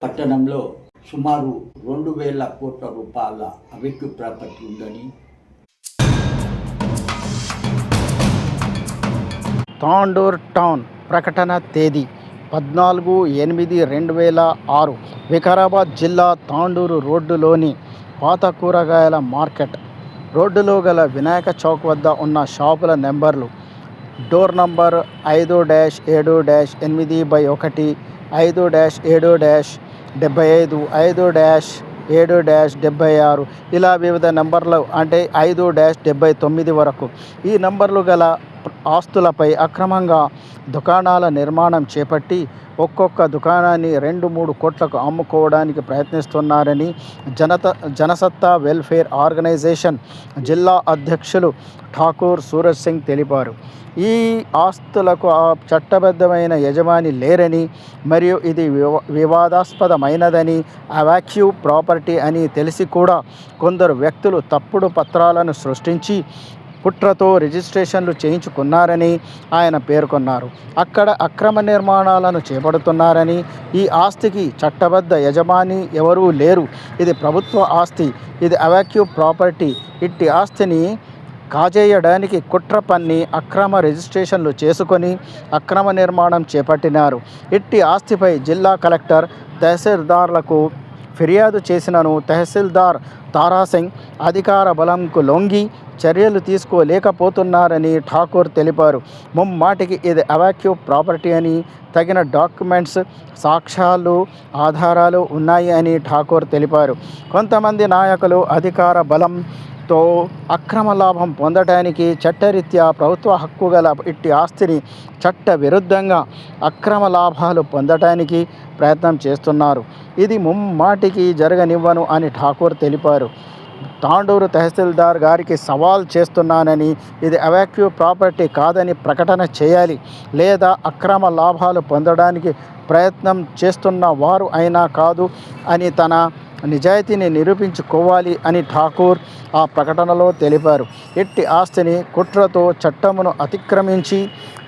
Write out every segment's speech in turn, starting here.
పట్టణంలో సుమారు 2,000 కోట్ల రూపాయల అవెక్యూ ప్రాపర్టీ ఉందని తాండూర్ టౌన్ ప్రకటన తేదీ 14/8/2006 వికారాబాద్ జిల్లా తాండూరు రోడ్డులోని పాత కూరగాయల మార్కెట్ రోడ్డులో గల వినాయక చౌక్ వద్ద ఉన్న షాపుల నెంబర్లు: డోర్ నంబర్ 5-7-8/1, 5-7-75, 5-7-76, ఇలా వివిధ నెంబర్లు అంటే 5-79 వరకు ఈ నంబర్లు గల ఆస్తులపై అక్రమంగా దుకాణాల నిర్మాణం చేపట్టి ఒక్కొక్క దుకాణాన్ని 2-3 కోట్లకు అమ్ముకోవడానికి ప్రయత్నిస్తున్నారని జనసత్తా వెల్ఫేర్ ఆర్గనైజేషన్ జిల్లా అధ్యక్షులు ఠాకూర్ సూరజ్ సింగ్ తెలిపారు. ఈ ఆస్తులకు చట్టబద్ధమైన యజమాని లేరని మరియు ఇది వివాదాస్పదమైనదని, అవాక్యూ ప్రాపర్టీ అని తెలిసి కూడా కొందరు వ్యక్తులు తప్పుడు పత్రాలను సృష్టించి కుట్రతో రిజిస్ట్రేషన్లు చేయించుకున్నారని ఆయన పేర్కొన్నారు. అక్కడ అక్రమ నిర్మాణాలను చేపడుతున్నారని, ఈ ఆస్తికి చట్టబద్ధ యజమాని ఎవరూ లేరు, ఇది ప్రభుత్వ ఆస్తి, ఇది అవాక్యూ ప్రాపర్టీ, ఇట్టి ఆస్తిని కాజేయడానికి కుట్ర పన్ని అక్రమ రిజిస్ట్రేషన్లు చేసుకొని అక్రమ నిర్మాణం చేపట్టినారు. ఇట్టి ఆస్తిపై జిల్లా కలెక్టర్, తహసీల్దార్లకు ఫిర్యాదు చేసినను తహసీల్దార్ తారాసింగ్ అధికార బలంకు లొంగి చర్యలు తీసుకోలేకపోతున్నారని ఠాకూర్ తెలిపారు. ముమ్మాటికి ఇది అవాక్యూ ప్రాపర్టీ అని, తగిన డాక్యుమెంట్స్, సాక్ష్యాలు, ఆధారాలు ఉన్నాయి అని ఠాకూర్ తెలిపారు. కొంతమంది నాయకులు అధికార బలంతో అక్రమ లాభం పొందడానికి చట్టరీత్యా ప్రభుత్వ హక్కు గల ఇట్టి ఆస్తిని చట్ట విరుద్ధంగా అక్రమ లాభాలు పొందడానికి ప్రయత్నం చేస్తున్నారు. ఇది ముమ్మాటికి జరగనివ్వను అని ఠాకూర్ తెలిపారు. తాండూరు తహసీల్దార్ గారికి సవాల్ చేస్తున్నానని, ఇది అవాక్యూ ప్రాపర్టీ కాదని ప్రకటన చేయాలి, లేదా అక్రమ లాభాలు పొందడానికి ప్రయత్నం చేస్తున్న వారు అయినా కాదు అని తన నిజాయితీని నిరూపించుకోవాలి అని ఠాకూర్ ఆ ప్రకటనలో తెలిపారు. ఇట్టి ఆస్తిని కుట్రతో చట్టమును అతిక్రమించి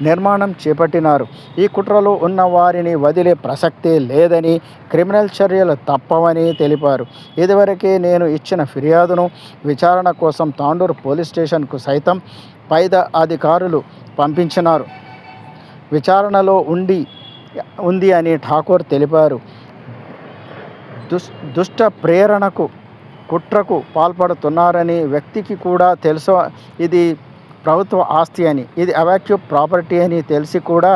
నిర్మాణం చేపట్టినారు. ఈ కుట్రలో ఉన్న వారిని వదిలే ప్రసక్తే లేదని, క్రిమినల్ చర్యలు తప్పవని తెలిపారు. ఇదివరకే నేను ఇచ్చిన ఫిర్యాదును విచారణ కోసం తాండూరు పోలీస్ స్టేషన్కు సైతం పై అధికారులు పంపించినారు. విచారణలో ఉంది అని ఠాకూర్ తెలిపారు. దుష్ట ప్రేరణకు, కుట్రకు పాల్పడుతున్నారని వ్యక్తికి కూడా తెలుసు ఇది ప్రభుత్వ ఆస్తి అని, ఇది అవాక్యూ ప్రాపర్టీ అని తెలిసి కూడా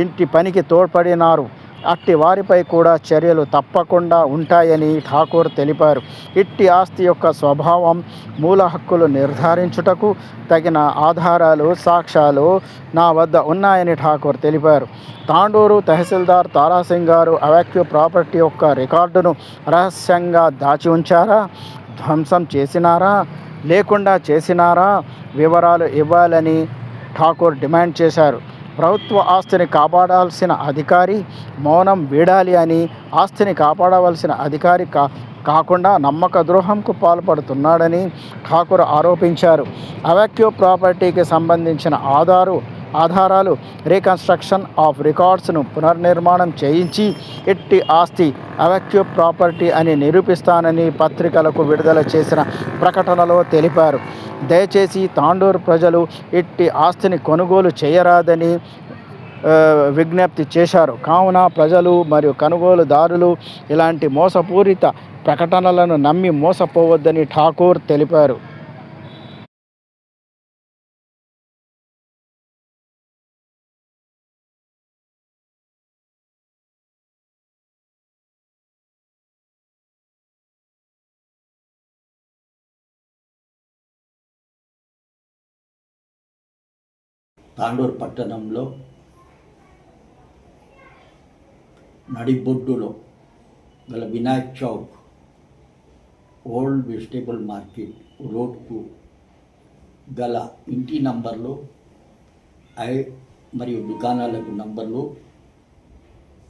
ఇంటి పనికి తోడ్పడినారు. అట్టి వారిపై కూడా చర్యలు తప్పకుండా ఉంటాయని ఠాకూర్ తెలిపారు. ఇట్టి ఆస్తి యొక్క స్వభావం, మూల హక్కులు నిర్ధారించుటకు తగిన ఆధారాలు, సాక్ష్యాలు నా వద్ద ఉన్నాయని ఠాకూర్ తెలిపారు. తాండూరు తహసీల్దార్ తారాసింగ్ గారు అవాక్యూ ప్రాపర్టీ యొక్క రికార్డును రహస్యంగా దాచి ఉంచారా, ధ్వంసం చేసినారా, లేకుండా చేసినారా, వివరాలు ఇవ్వాలని ఠాకూర్ డిమాండ్ చేశారు. ప్రభుత్వ ఆస్తిని కాపాడాల్సిన అధికారి మౌనం వీడాలి అని, ఆస్తిని కాపాడవలసిన అధికారి కాకుండా నమ్మక ద్రోహంకు పాల్పడుతున్నాడని ఠాకూర్ ఆరోపించారు. అవాక్యూ ప్రాపర్టీకి సంబంధించిన ఆధారాలు, రీకన్స్ట్రక్షన్ ఆఫ్ రికార్డ్స్ను పునర్నిర్మాణం చేయించి ఇట్టి ఆస్తి అవాక్యూ ప్రాపర్టీ అని నిరూపిస్తానని పత్రికలకు విడుదల చేసిన ప్రకటనలో తెలిపారు. దయచేసి తాండూరు ప్రజలు ఇట్టి ఆస్తిని కొనుగోలు చేయరాదని విజ్ఞప్తి చేశారు. కావున ప్రజలు మరియు కొనుగోలుదారులు ఇలాంటి మోసపూరిత ప్రకటనలను నమ్మి మోసపోవద్దని ఠాకూర్ తెలిపారు. తాండూరు పట్టణంలో నడిబొడ్డులో గల Vinayak Chowk, old vegetable market రోడ్కు గల ఇంటి నంబర్లు మరియు దుకాణాలకు నంబర్లు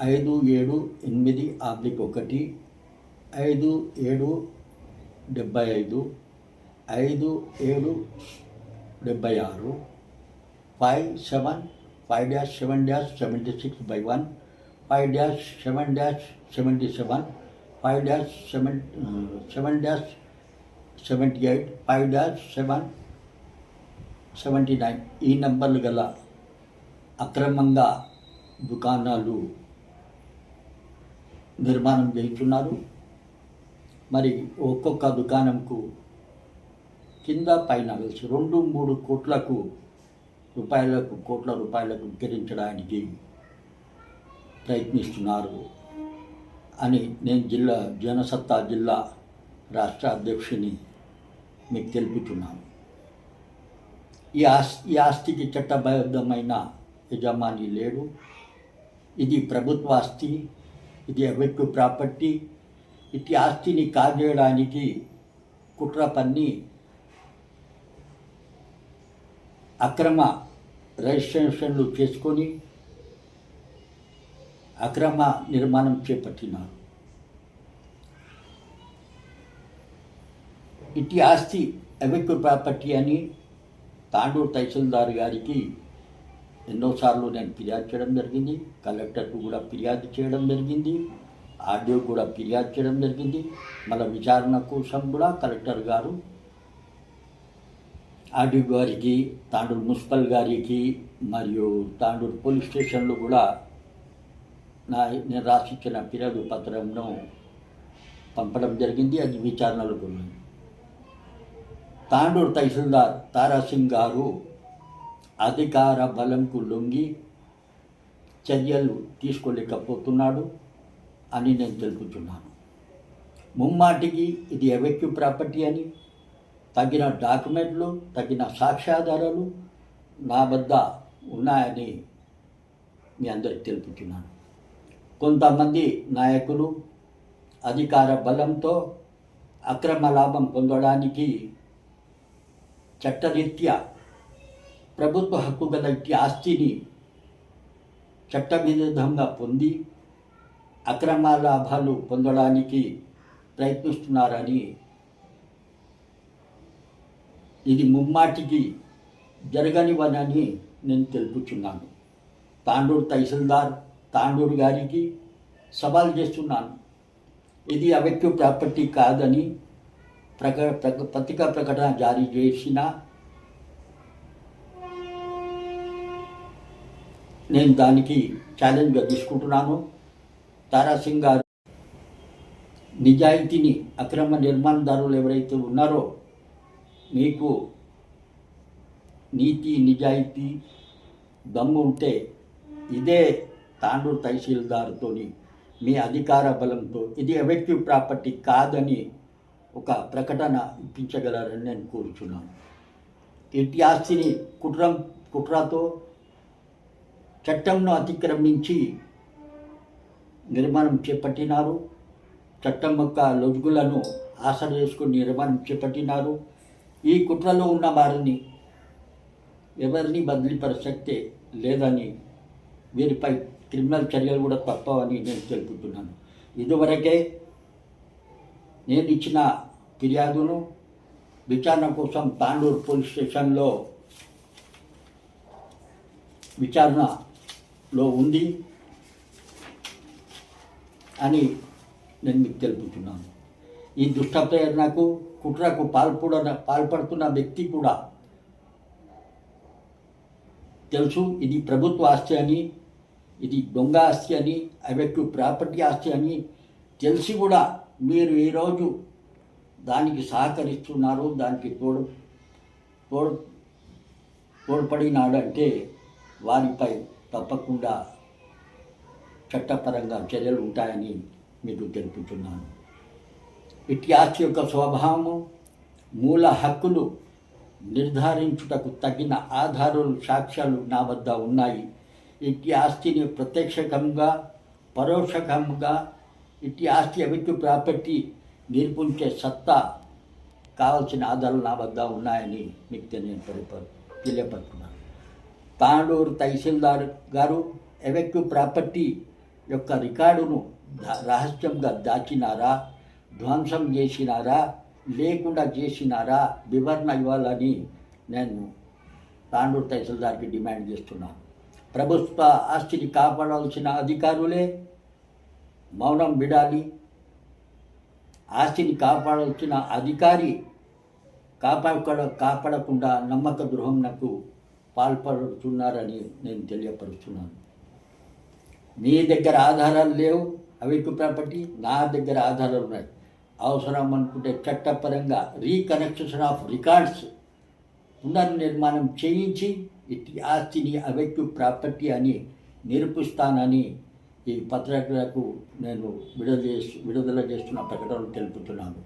5-7-8/1, 5-7-75, 5-7-76, 5-7-5-7-76/1, 5-7-77, 5-7-78, 5-7-79 ఈ నెంబర్లు గల అక్రమంగా దుకాణాలు నిర్మాణం చేస్తున్నారు. మరి ఒక్కొక్క దుకాణంకు కింద పైన కలిసి 2-3 కోట్ల రూపాయలకు విక్రయించడానికి ప్రయత్నిస్తున్నారు అని నేను జనసత్తా జిల్లా రాష్ట్ర అధ్యక్షుని మీకు తెలుపుతున్నాను. ఈ ఆస్తికి చట్టబద్ధమైన యజమాని లేడు. ఇది ప్రభుత్వ ఆస్తి, ఇది అవైక్య ప్రాపర్టీ. ఇటు ఆస్తిని కాజేయడానికి కుట్ర పన్ని అక్రమ రిజిస్ట్రేషన్లు చేసుకొని అక్రమ నిర్మాణం చేపట్టినారు. ఇటు ఆస్తి అవైక్య ప్రాపర్టీ అని తాండూరు తహసీల్దార్ గారికి ఎన్నోసార్లు నేను ఫిర్యాదు చేయడం జరిగింది. కలెక్టర్కు కూడా ఫిర్యాదు చేయడం జరిగింది. ఆర్డీఓ కూడా ఫిర్యాదు చేయడం జరిగింది. మళ్ళీ విచారణ కోసం కూడా కలెక్టర్ గారు ఆర్డీఓ గారికి, తాండూరు మున్సిపల్ గారికి మరియు తాండూరు పోలీస్ స్టేషన్లో కూడా నేను రాసిచ్చిన ఫిర్యాదు పత్రంను పంపడం జరిగింది. అది విచారణలకు ఉంది. తాండూరు తహసీల్దార్ తారాసింగ్ గారు అధికార బలంకు లొంగి చర్యలు తీసుకోలేకపోతున్నాడు అని నేను తెలుపుతున్నాను. ముమ్మాటికి ఇది అవైక్య ప్రాపర్టీ అని తగిన డాక్యుమెంట్లు, తగిన సాక్ష్యాధారాలు నా వద్ద ఉన్నాయని మీ అందరికి తెలుపుతున్నాను. కొంతమంది నాయకులు అధికార బలంతో అక్రమ లాభం పొందడానికి చట్టరీత్యా ప్రభుత్వ హక్కు గల ఇట్టి ఆస్తిని చట్టవిరుద్ధంగా పొంది అక్రమ లాభాలు పొందడానికి ప్రయత్నిస్తున్నారని, ఇది ముమ్మాటికి జరగనివనని నేను తెలుపుతున్నాను. తాండూరు తహసీల్దార్ తాండూరు గారికి సవాల్ చేస్తున్నాను. ఇది అవైక్య ప్రాపర్టీ కాదని పత్రికా ప్రకటన జారీ చేసిన నేను దానికి ఛాలెంజ్గా తీసుకుంటున్నాను. తారాసింగ్ గారు నిజాయితీని, అక్రమ నిర్మాణదారులు ఎవరైతే ఉన్నారో, మీకు నీతి నిజాయితీ దమ్ము ఉంటే ఇదే తాండూరు తహసీల్దార్తో మీ అధికార బలంతో ఇది అవైక్య ప్రాపర్టీ కాదని ఒక ప్రకటన ఇప్పించగలరని నేను కోరుచున్నాను. ఇట్టి ఆస్తిని కుట్రతో చట్టంను అతిక్రమించి నిర్మాణం చేపట్టినారు. చట్టం యొక్క లొజుగులను ఆసరా చేసుకుని నిర్మాణం చేపట్టినారు. ఈ కుట్రలో ఉన్న వారిని ఎవరిని బదిలీపరచక్తే లేదని, వీరిపై క్రిమినల్ చర్యలు కూడా తప్పవని నేను తెలుపుతున్నాను. ఇదివరకే నేను ఇచ్చిన ఫిర్యాదును విచారణ కోసం తాండూరు పోలీస్ స్టేషన్లో విచారణలో ఉంది అని నేను మీకు తెలుపుతున్నాను. ఈ దుష్ట ప్రేరణకు, కుట్రకు పాల్పడుతున్న వ్యక్తి కూడా తెలుసు ఇది ప్రభుత్వ ఆస్తి అని, ఇది దొంగ ఆస్తి అని, అవైక్య ప్రాపర్టీ ఆస్తి అని తెలిసి కూడా మీరు ఈరోజు దానికి సహకరిస్తున్నారు, దానికి తోడ్పడినాడంటే వారిపై తప్పకుండా చట్టపరంగా చర్యలు ఉంటాయని మీకు తెలుపుతున్నాను. ఇట్టి ఆస్తి యొక్క స్వభావము, మూల హక్కులు నిర్ధారించుటకు తగిన ఆధారాలు, సాక్ష్యాలు నా వద్ద ఉన్నాయి. ఇట్టి ఆస్తిని ప్రత్యక్షంగా, పరోక్షంగా ఇట్టి ఆస్తి అవైక్య ప్రాపర్టీ నిరూపించే సత్తా కావాల్సిన ఆధారాలు నా వద్ద ఉన్నాయని మీకు తెలియపరుస్తున్నాను. తాండూరు తహసీల్దార్ గారు అవైక్య ప్రాపర్టీ యొక్క రికార్డును రహస్యంగా దాచినారా, ధ్వంసం చేసినారా, లేకుండా చేసినారా వివరణ ఇవ్వాలని నేను తాండూరు తహసీల్దార్కి డిమాండ్ చేస్తున్నాను. ప్రభుత్వ ఆస్తిని కాపాడాల్సిన అధికారులే మౌనం విడాలి. ఆస్తిని కాపాడాల్సిన అధికారి కాపాడకుండా నమ్మక ద్రోహంకు పాల్పడుతున్నారని నేను తెలియపరుస్తున్నాను. మీ దగ్గర ఆధారాలు లేవు అవిక్కు ప్రాపర్టీ, నా దగ్గర ఆధారాలు ఉన్నాయి. అవసరం అనుకుంటే చట్టపరంగా రీకనెక్షన్ ఆఫ్ రికార్డ్స్ పునర్నిర్మాణం చేయించి ఇట్టి ఆస్తిని అవెక్యు ప్రాపర్టీ అని నిరూపిస్తానని ఈ పత్రికలకు నేను విడుదల చేస్తున్న ప్రకటనలు తెలుపుతున్నాను.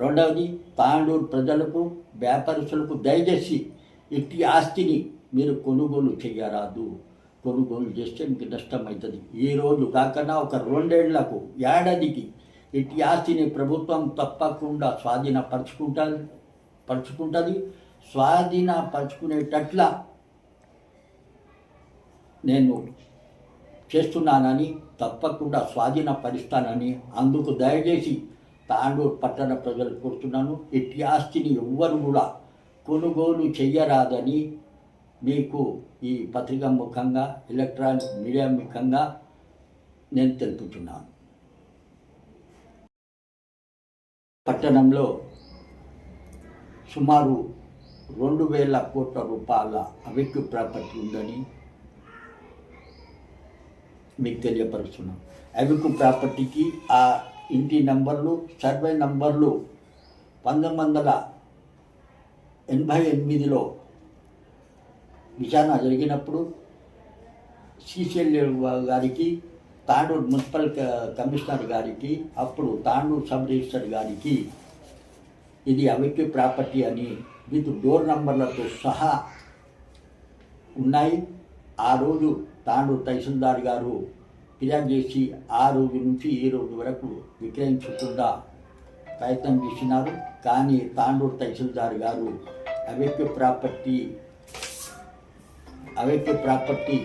రెండవది, తాండూరు ప్రజలకు, వ్యాపారస్తులకు దయచేసి ఇట్టి ఆస్తిని మీరు కొనుగోలు చేయరాదు. కొనుగోలు చేస్తే మీకు నష్టం అవుతుంది. ఈరోజు కాకుండా ఒక 2 ఏళ్లకు, ఏడాదికి ఇట్టి ఆస్తిని ప్రభుత్వం తప్పకుండా స్వాధీనపరుచుకుంటుంది. స్వాధీనపరుచుకునేటట్ల నేను చేస్తున్నానని, తప్పకుండా స్వాధీనపరుస్తానని అందుకు దయచేసి తాండూరు పట్టణ ప్రజలు కోరుతున్నాను. ఇట్టి ఆస్తిని ఎవ్వరు కూడా కొనుగోలు చెయ్యరాదని మీకు ఈ పత్రికా ముఖంగా, ఎలక్ట్రానిక్ మీడియా ముఖంగా నేను తెలుపుతున్నాను. పట్టణంలో సుమారు 2,000 కోట్ల రూపాయల అవెక్యు ప్రాపర్టీ ఉందని మీకు తెలియపరుస్తున్నాం. అవెక్యు ప్రాపర్టీకి ఆ ఇంటి నంబర్లు, సర్వే నంబర్లు 1988లో విచారణ జరిగినప్పుడు సిసిఎల్ గారికి, తాండూరు మున్సిపల్ కమిషనర్ గారికి, అప్పుడు తాండూరు సబ్ రిజిస్టర్ గారికి ఇది అవెక్యు ప్రాపర్టీ అని విత్ డోర్ నంబర్లతో సహా ఉన్నాయి. ఆ రోజు తాండూరు తహసీల్దార్ గారు ఫిర్యాదు చేసి ఆ రోజు నుంచి ఈ రోజు వరకు విక్రయించకుండా ప్రయత్నం చేసినారు. కానీ తాండూరు తహసీల్దార్ గారు అవెక్యు ప్రాపర్టీ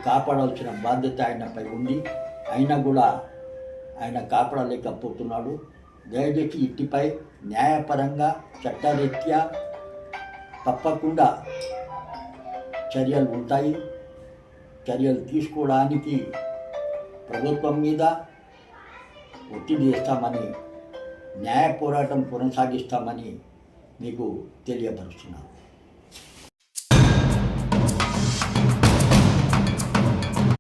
కాపాడాల్సిన బాధ్యత ఆయనపై ఉంది. అయినా కూడా ఆయన కాపాడలేకపోతున్నాడు. దయచేసి ఇట్టిపై న్యాయపరంగా, చట్టరీత్యా తప్పకుండా చర్యలు ఉంటాయి. చర్యలు తీసుకోవడానికి ప్రభుత్వం మీద ఒత్తిడి చేస్తామని, న్యాయ పోరాటం కొనసాగిస్తామని మీకు తెలియపరుస్తున్నాను.